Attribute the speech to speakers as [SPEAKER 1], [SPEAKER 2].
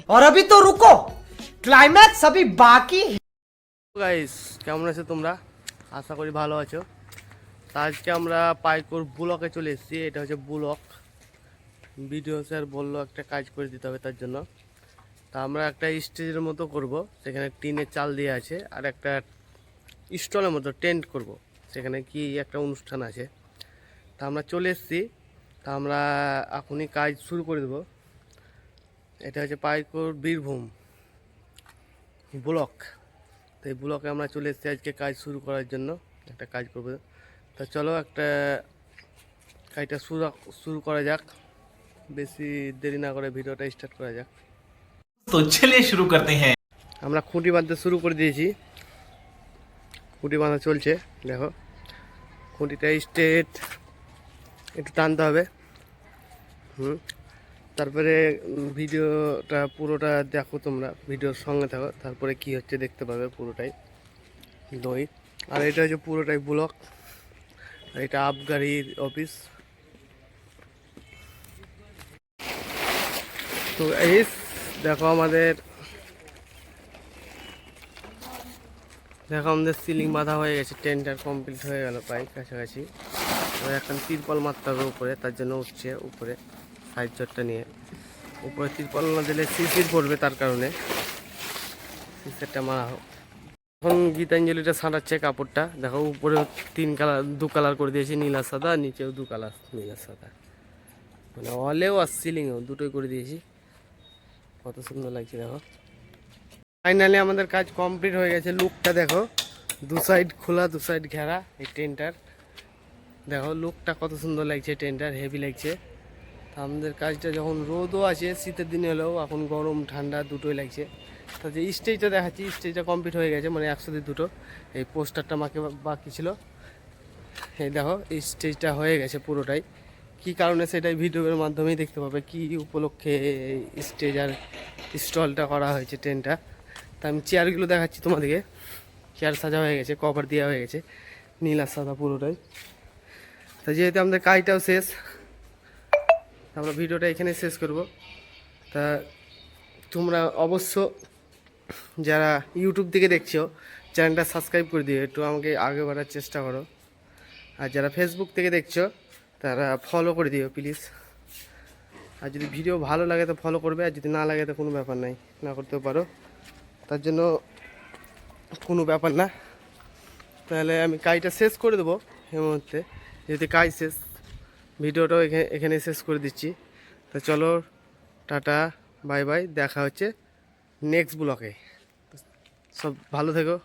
[SPEAKER 1] और अभी तो रुको, क्लाइमैक्स अभी बाकी है।
[SPEAKER 2] গাইস কেমন আছো তোমরা? আশা করি ভালো আছো। তা আজকে আমরা পাইকর ব্লকে চলে এসেছি। এটা হচ্ছে ব্লক। ভিডিও স্যার বললো একটা কাজ করে দিতে হবে তার জন্য। তা আমরা একটা স্টেজের মতো করব, সেখানে টিনের চাল দিয়ে আছে, আর একটা স্টলের মতো টেন্ট করব, সেখানে কি একটা অনুষ্ঠান আছে। তা আমরা চলে এসেছি। তা আমরা এখনই কাজ শুরু করে দেবো। এটা হচ্ছে পাইকর বীরভূম ব্লক। তো এই ব্লকে আমরা চলে এসেছি আজকে কাজ শুরু করার জন্য, একটা কাজ করবো। তা চলো একটা কাজটা শুরু করা যাক। বেশি দেরি না করে ভিডিওটা স্টার্ট করা যাক।
[SPEAKER 3] तो चलिए शुरू करते हैं।
[SPEAKER 2] আমরা খুঁটি বাঁধতে শুরু করে দিয়েছি। খুঁটি বাঁধা চলছে, দেখো খুঁটিটা স্ট্রেট একটু টানতে হবে। তারপরে ভিডিওটা পুরোটা দেখো, তোমরা ভিডিওর সঙ্গে থাকো, তারপরে কি হচ্ছে দেখতে পাবে পুরোটাই দই। আর এটা হচ্ছে পুরোটাই ব্লক, আর এটা আবগারির অফিস। তো এই দেখো আমাদের সিলিং বাঁধা হয়ে গেছে, টেন্টার কমপ্লিট হয়ে গেল প্রায় কাছাকাছি। তো এখন তিরপল মারতে হবে উপরে, তার জন্য উঠছে উপরে সাইড চটটা নিয়ে। উপরে তিরপল না দিলে শিশির পড়বে, তার কারণে শিশিরটা মারা হোক। এখন গীতাঞ্জলিটা ছাড়াচ্ছে কাপড়টা, দেখো উপরে দু কালার করে দিয়েছি, নীল আর সাদা, নিচেও দু কালার নীল আর সাদা, মানে হলেও আর সিলিংয়েও দুটোই করে দিয়েছি। কত সুন্দর লাগছে দেখো। ফাইনালি আমাদের কাজ কমপ্লিট হয়ে গেছে। লুকটা দেখো, দু সাইড খোলা দু সাইড ঘেরা এই টেন্টার। দেখো লুকটা কত সুন্দর লাগছে, টেন্টার হেভি লাগছে। তা আমাদের কাজটা যখন রোদও আছে, শীতের দিনে হলেও এখন গরম ঠান্ডা দুটোই লাগছে। তো যে স্টেজটা দেখাচ্ছি, স্টেজটা কমপ্লিট হয়ে গেছে, মানে 100-2 এই পোস্টারটা মাকে বাকি ছিল। এই দেখো এই স্টেজটা হয়ে গেছে পুরোটাই। কি কারণে সেটাই ভিডিওর মাধ্যমেই দেখতে পাবে, কি উপলক্ষে স্টেজ আর স্টলটা করা হয়েছে টেন্টটা। তা আমি চেয়ারগুলো দেখাচ্ছি তোমাদেরকে। চেয়ার সাজা হয়ে গেছে, কভার দেওয়া হয়ে গেছে নীল আর সাদা পুরোটাই। তা যেহেতু আমাদের কাজটাও শেষ, আমরা ভিডিওটা এখানে শেষ করব। তা তোমরা অবশ্য যারা ইউটিউব থেকে দেখছো, চ্যানেলটা সাবস্ক্রাইব করে দিও, একটু আমাকে আগে বাড়ার চেষ্টা করো। আর যারা ফেসবুক থেকে দেখছো, তারা ফলো করে দিও প্লিজ। আর যদি ভিডিও ভালো লাগে তো ফলো করবে, আর যদি না লাগে তো কোনো ব্যাপার নাই, না করতেও পারো, তার জন্য কোনো ব্যাপার না। তাহলে আমি কাজটা শেষ করে দেবো এই মুহূর্তে, যেহেতু কাজ শেষ। ভিডিওটাও এখানে শেষ করে দিচ্ছি। তো চলো, টাটা, বাই বাই, দেখা হচ্ছে নেক্সট ব্লকে। সব ভালো থেকো।